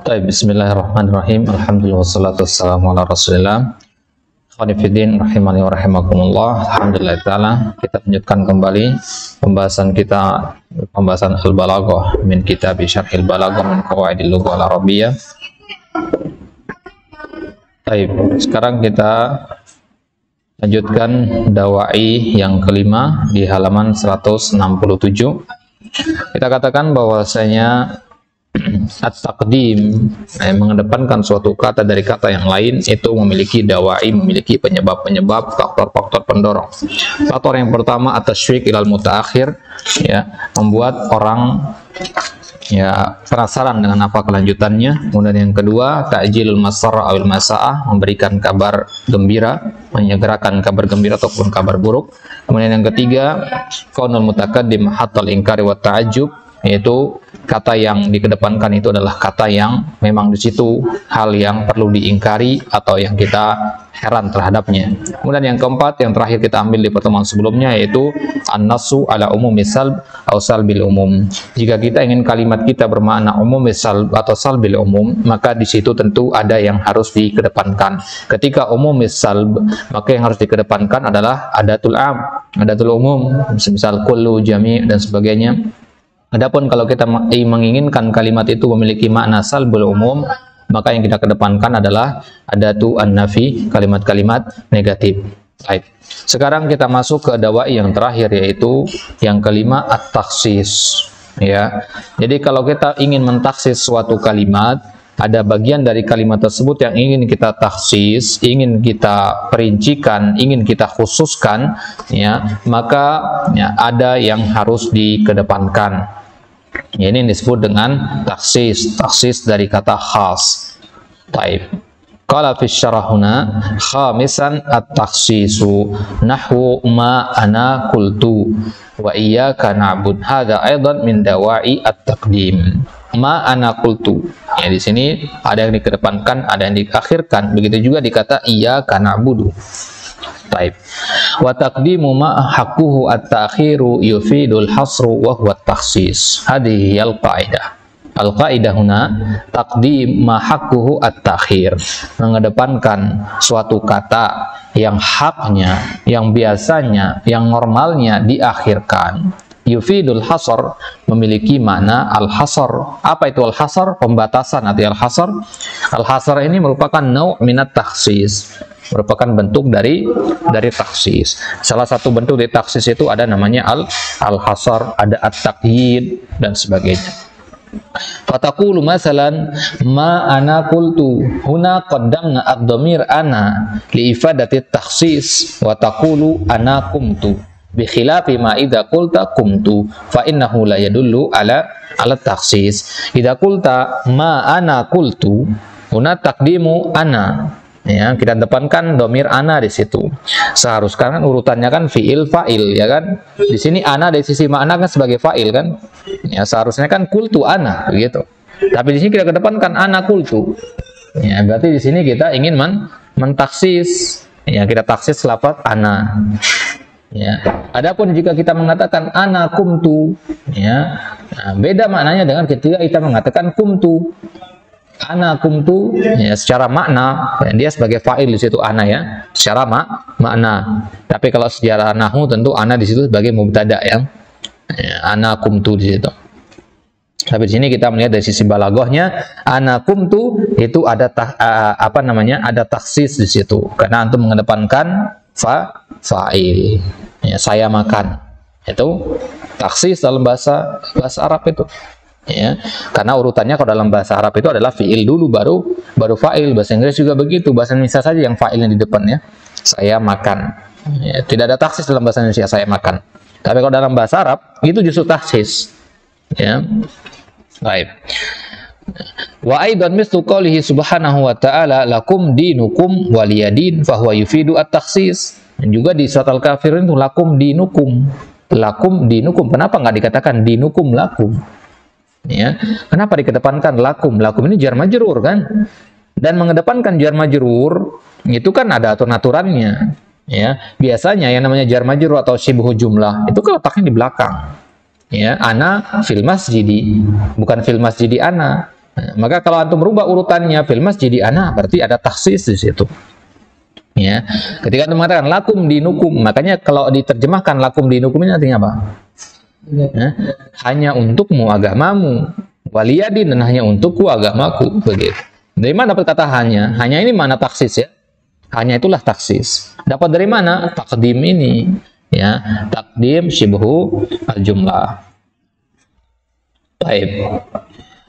Baik, bismillahirrahmanirrahim. Alhamdulillah wassalatu wassalamu ala Rasulillah. Khonifuddin rahimani wa rahimakumullah. Alhamdulillah taala kita lanjutkan kembali pembahasan al-balaghah min kitab Syarhil Balaghah min Qawaidil Lughah Al-Arabiyyah. Baik, sekarang kita lanjutkan dawai yang kelima di halaman 167. Kita katakan bahwasanya at-taqdim mengedepankan suatu kata dari kata yang lain itu memiliki dawai, memiliki penyebab-penyebab, faktor-faktor pendorong. Faktor yang pertama at-tasywiq ilal mutaakhir, ya, membuat orang ya penasaran dengan apa kelanjutannya. Kemudian yang kedua ta'jilul masar awil masaah, memberikan kabar gembira, menyegerakan kabar gembira ataupun kabar buruk. Kemudian yang ketiga qaulul mutakaddim hatal ingkari wa ta'ajjub, yaitu kata yang dikedepankan itu adalah kata yang memang di situ hal yang perlu diingkari atau yang kita heran terhadapnya. Kemudian yang keempat, yang terakhir kita ambil di pertemuan sebelumnya, yaitu an-nassu ala umumi salb atau salbil umum. Jika kita ingin kalimat kita bermakna umumi salb atau salbil umum, maka di situ tentu ada yang harus dikedepankan. Ketika umumi salb, maka yang harus dikedepankan adalah adatul am, adatul umum, misal kullu, jami' dan sebagainya. Adapun kalau kita menginginkan kalimat itu memiliki makna salbul umum, maka yang kita kedepankan adalah adatu an-nafi, kalimat-kalimat negatif. Baik. Sekarang kita masuk ke dawai yang terakhir, yaitu yang kelima at-takhsis. Ya. Jadi kalau kita ingin mentaksis suatu kalimat, ada bagian dari kalimat tersebut yang ingin kita takhsis, ingin kita perincikan, ingin kita khususkan, ya, maka ya, ada yang harus dikedepankan. Ya, ini disebut dengan taksis, taksis dari kata khas. Taib. Qala fi syarahuna khamisan at-takhsisu nahwu ma ana qultu wa iyyaka na'bud. Hadza aidan min dawa'i at-taqdim. Ma ana qultu. Ya, di sini ada yang dikedepankan, ada yang diakhirkan. Begitu juga di kata iyyaka na'budu. Taib. Wa taqdimu ma haqquhu at-ta'khiru yufidul hasru wa huwa at-takhsis. Hadhihi al-qaidah. Al-qaidah huna taqdim ma haqquhu at-ta'khir. Mengedepankan suatu kata yang haknya, yang biasanya, yang normalnya diakhirkan. Yufidul hasr, memiliki makna al-hasr. Apa itu al-hasr? Pembatasan arti al-hasr. Al-hasr ini merupakan nau' minat takhsis, merupakan bentuk dari taksis. Salah satu bentuk dari taksis itu ada namanya al-hasr, ada at-taqyid dan sebagainya. Fataqulu masalan ma ana qultu huna qaddamna ad-dhamir ana li ifadati takhsis wa taqulu ana qumtu bi khilafi ma idza qulta qumtu fa innahu la yadullu ala takhsis. Idza qulta ma ana qultu huna taqdimu ana, ya, kita depankan domir ana di situ. Seharusnya kan urutannya kan fiil fa'il, ya kan? Di sini ana dari sisi makna kan sebagai fa'il kan? Ya, seharusnya kan kultu ana begitu. Tapi di sini kita kedepankan ana kultu. Ya, berarti di sini kita ingin mentaksis. Ya, kita taksis lafaz ana. Ya. Adapun jika kita mengatakan ana kumtu, ya, nah, beda maknanya dengan ketika kita mengatakan kumtu. Ana kumtu, ya, secara makna ya, dia sebagai fa'il di situ ana, ya, secara makna. Tapi kalau secara nahwu tentu ana di situ sebagai mubtada, ya. Ya, ana kumtu di situ. Tapi di sini kita melihat dari sisi balaghahnya, ana kumtu itu ada ada taksis di situ karena antum mengedepankan fa'il. Ya, saya makan. Itu taksis dalam bahasa Arab itu. Ya, karena urutannya kalau dalam bahasa Arab itu adalah fiil dulu baru fa'il. Bahasa Inggris juga begitu, bahasa Indonesia saja yang fa'ilnya di depan, ya. Saya makan. Ya, tidak ada taksis dalam bahasa Indonesia saya makan. Tapi kalau dalam bahasa Arab itu justru taksis. Ya. Baik. Wa aidan mislu qoulihi subhanahu wa ta'ala lakum dinukum waliyadin fa huwa yufidu at-takhsis. Dan juga di surat Al-Kafirun itu lakum dinukum. Lakum dinukum. Kenapa nggak dikatakan dinukum lakum? Ya, kenapa dikedepankan lakum? Lakum ini jar majrur kan? Dan mengedepankan jar majrur itu kan ada aturan-aturannya. Ya, biasanya yang namanya jar majrur atau syibhu jumlah itu kan letaknya di belakang. Ya, ana fil masjidi, bukan fil masjidi ana. Nah, maka kalau antum merubah urutannya fil masjidi ana, berarti ada taksis di situ. Ya, ketika antum mengatakan lakum dinukum, makanya kalau diterjemahkan lakum dinukum ini artinya apa? Ya, hanya untukmu agamamu, waliyadin, dan hanya untukku agamaku, begitu. Dari mana dapat kata hanya? Hanya ini mana taksis ya? Hanya itulah taksis. Dapat dari mana? Takdim ini. Ya, takdim syibhu al-jumlah. Baik.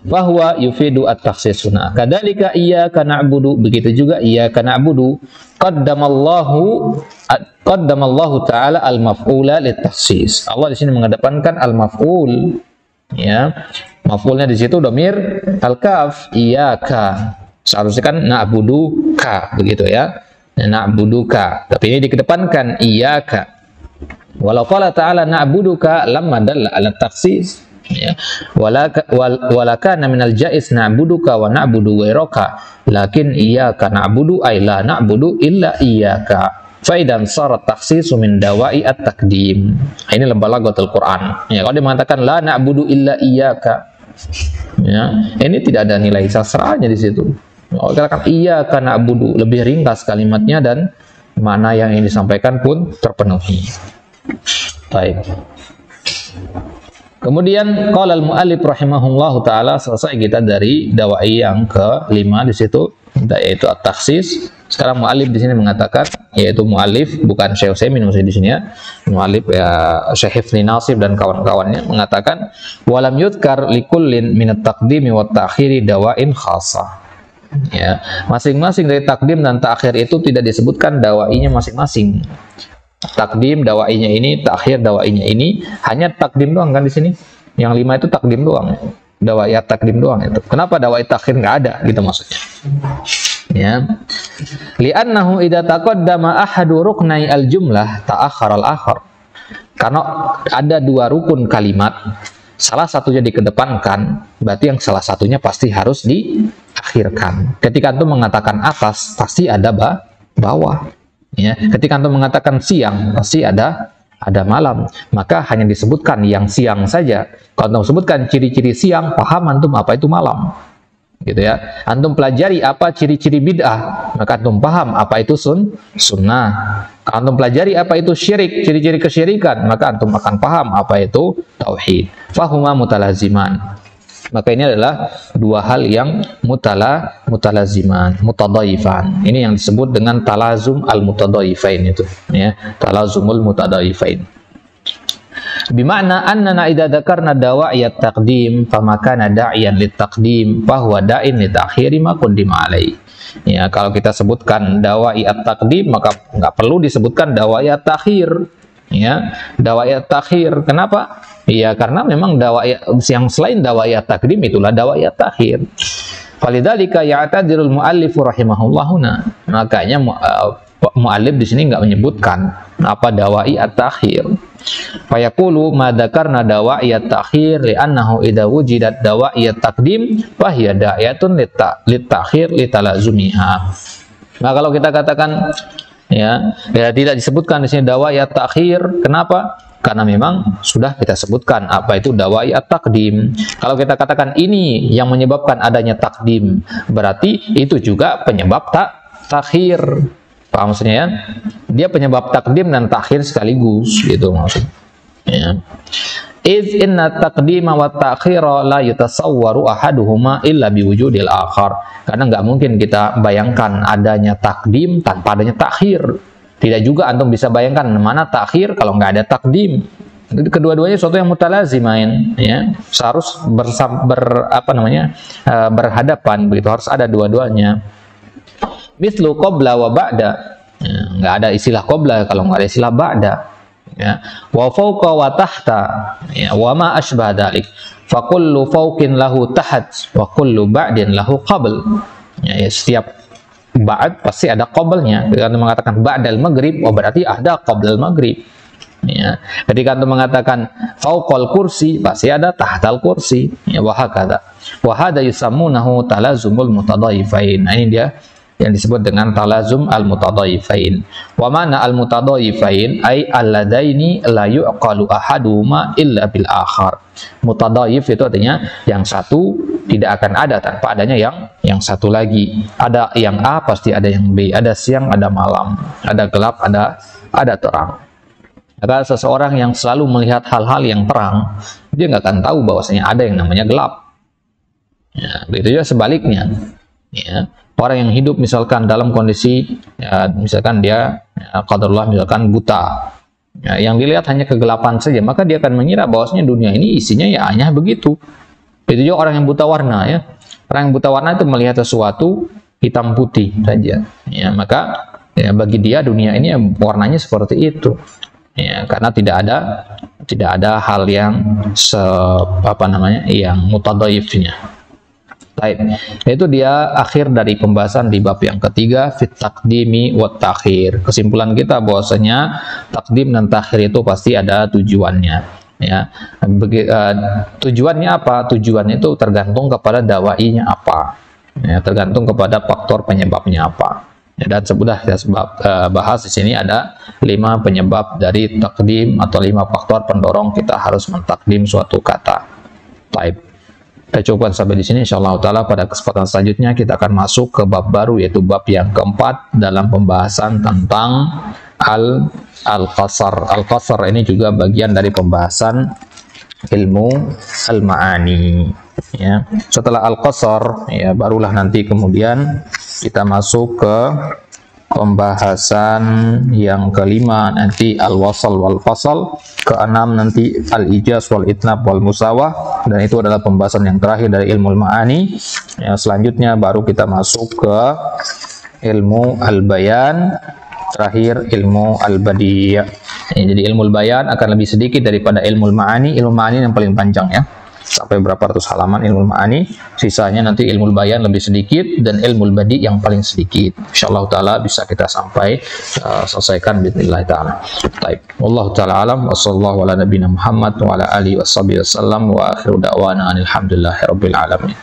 Bahwa yufidu at-takhsisuna. Kadzalika iyyaka na'budu, begitu juga iyyaka na'budu qaddamallahu ta'ala al-maf'ula lit-takhsis. Allah di sini mengedepankan al-maf'ul. Ya. Maf'ulnya di situ dhamir al-kaf, iyyaka. Seharusnya kan na'budu ka, begitu ya. Na'buduka. Tapi ini dikedepankan iyyaka. Walau qala ta'ala na'buduka lamma dalla 'ala takhsis, ya. Walakana minal jaiz na'buduka wa na'budu ghairaka, lakin iyyaka na'budu ay la na'budu illa iyyaka. Fa idan sarat takhsisu min dawa'i at-taqdim. Ini balaghatul Quran. Ya, kalau dia mengatakan la na'budu illa iyyaka, ya, ini tidak ada nilai sastranya di situ. Kalau katakan iyyaka na'budu, lebih ringkas kalimatnya dan makna yang ingin disampaikan pun terpenuhi. Baik. Kemudian qala al-mu'allif rahimahullahu taala, selesai kita dari dawai yang kelima di situ, yaitu at-takhsis. Sekarang mu'allif di sini mengatakan, yaitu mu'allif bukan Syekh Utsaimin maksudnya di sini ya. Mu'allif ya Syekh Hifni Nasib dan kawan-kawannya mengatakan walam yudkar likullin min at-taqdimi wat ta'khiri dawain khassah. Ya, masing-masing dari takdim dan takhir itu tidak disebutkan dawainya masing-masing. Takdim dawainya ini, takhir dawainya ini, hanya takdim doang kan di sini. Yang 5 itu takdim doang. Dawai takdim doang itu. Kenapa dawai takhir nggak ada gitu maksudnya? Ya. Li'annahu idza taqaddama ahadu ruknai al-jumlah ta'akhkhara al-akhar. Karena ada 2 rukun kalimat, salah satunya dikedepankan, berarti yang salah satunya pasti harus diakhirkan. Ketika antum mengatakan atas, pasti ada bawah. Ya, ketika antum mengatakan siang, pasti ada malam. Maka hanya disebutkan yang siang saja. Kalau antum sebutkan ciri-ciri siang, paham antum apa itu malam. Gitu ya. Antum pelajari apa ciri-ciri bid'ah, maka antum paham apa itu sunnah. Kalau antum pelajari apa itu syirik, ciri-ciri kesyirikan, maka antum akan paham apa itu tauhid. Fahuma mutalaziman. Maka ini adalah 2 hal yang mutalaziman, mutadhaifan. Ini yang disebut dengan talazum al-mutadhaifain itu, ya, talazumul mutadhaifain. Bima'na annana idza dzakarna dawa'iyat taqdim famakana da'iyan lit-taqdim fa huwa da'in li-ta'khiri ma qaddima alai. Ya, kalau kita sebutkan dawa'iyat taqdim, maka nggak perlu disebutkan dawa'iyat takhir. Ya, dawa'iyat takhir. Kenapa? Ya, karena memang dawa'iyat yang selain dawa'iyat takdim itulah dawa'iyat takhir. Falidzalika ya'tadirul mu'allif rahimahullahu. Makanya mu'allif di sini enggak menyebutkan apa dawa'iyat takhir. Fayaqulu ma dzakarna dawa'iyat takhir li'annahu idza wujidat dawa'iyat takdim fa hiya da'iyatun lit-takhir litalazumiha. Nah, kalau kita katakan ya tidak disebutkan di sini dawa'iyat takhir, kenapa? Karena memang sudah kita sebutkan apa itu dawai at-taqdim. Kalau kita katakan ini yang menyebabkan adanya takdim, berarti itu juga penyebab takhir. Paham maksudnya ya? Dia penyebab takdim dan takhir sekaligus, gitu maksudnya. Ya. Iz inna taqdima wa ta'khira la yatasawwaru ahaduhuma illa biwujudil akhar. Karena nggak mungkin kita bayangkan adanya takdim tanpa adanya takhir. Tidak juga antum bisa bayangkan mana takhir kalau nggak ada takdim. Kedua-duanya suatu yang mutalazimain, ya. Harus berhadapan begitu, harus ada dua-duanya. Mislu qabla wa ba'da. Ya, nggak ada istilah qabla kalau nggak ada istilah ba'da. Ya. Wa fawqa wa tahta, ya, wa ma asbah dzalik. Fa kullu fawqin lahu tahat wa kullu ba'din lahu qabl. Ya, setiap ba'd pasti ada qablnya. Ketika antum mengatakan ba'dal maghrib, oh berarti ada qablal maghrib. Ya. Ketika antum mengatakan fauqal kursi, pasti ada tahtal kursi. Ya, wa hakadha. Wa hadha yusammunahu talazumul mutadhaifain. Nah, ini dia yang disebut dengan talazum al-mutadaifain. Wa mana al-mutadaifain ay alladaini la yuqalu ahaduhuma illa bil akhar. Mutadaif itu artinya yang satu tidak akan ada tanpa adanya yang satu lagi. Ada yang A pasti ada yang B, ada siang ada malam, ada gelap ada terang. Maka seseorang yang selalu melihat hal-hal yang terang, dia nggak akan tahu bahwasanya ada yang namanya gelap. Ya, begitu juga sebaliknya. Ya, orang yang hidup misalkan dalam kondisi, ya, misalkan dia qadarullah misalkan buta, ya, yang dilihat hanya kegelapan saja, maka dia akan mengira bahwasanya dunia ini isinya ya hanya begitu. Begitu juga orang yang buta warna, ya. Orang yang buta warna itu melihat sesuatu hitam putih saja. Ya, maka ya, bagi dia dunia ini warnanya seperti itu. Ya, karena tidak ada hal yang yang mutadaifnya. Baik, itu dia akhir dari pembahasan di bab yang ketiga, fit taqdimi wat takhir. Kesimpulan kita bahwasanya takdim dan takhir itu pasti ada tujuannya. Ya, tujuannya apa? Tujuannya itu tergantung kepada dawainya apa. Ya, tergantung kepada faktor penyebabnya apa. Ya, dan sudah saya bahas di sini ada 5 penyebab dari takdim atau 5 faktor pendorong kita harus mentakdim suatu kata. Baik, kita cukupkan sampai di sini. Insyaallah taala pada kesempatan selanjutnya kita akan masuk ke bab baru, yaitu bab yang keempat dalam pembahasan tentang al-qasar. Al-qasar ini juga bagian dari pembahasan ilmu al-ma'ani. Ya, setelah al-qasar, ya, barulah nanti kemudian kita masuk ke pembahasan yang kelima, nanti al-wasal wal fasal, keenam nanti al-ijaz wal itnab wal musawah, dan itu adalah pembahasan yang terakhir dari ilmu al-ma'ani. Ya, selanjutnya baru kita masuk ke ilmu al-bayan, terakhir ilmu al-badiyah. Ya, jadi ilmu al-bayan akan lebih sedikit daripada ilmu al-ma'ani. Ilmu al-ma'ani yang paling panjang, ya, sampai berapa ratus halaman ilmu ma'ani, sisanya nanti ilmu bayan lebih sedikit, dan ilmu badi yang paling sedikit. Insyaallah taala bisa kita sampai selesaikan bismillah taala. Baik, wallahu taala alam, wa sallallahu ala nabiyina Muhammad wa ala alihi wasallam, wa akhiru da'wana alhamdulillahirabbil alamin.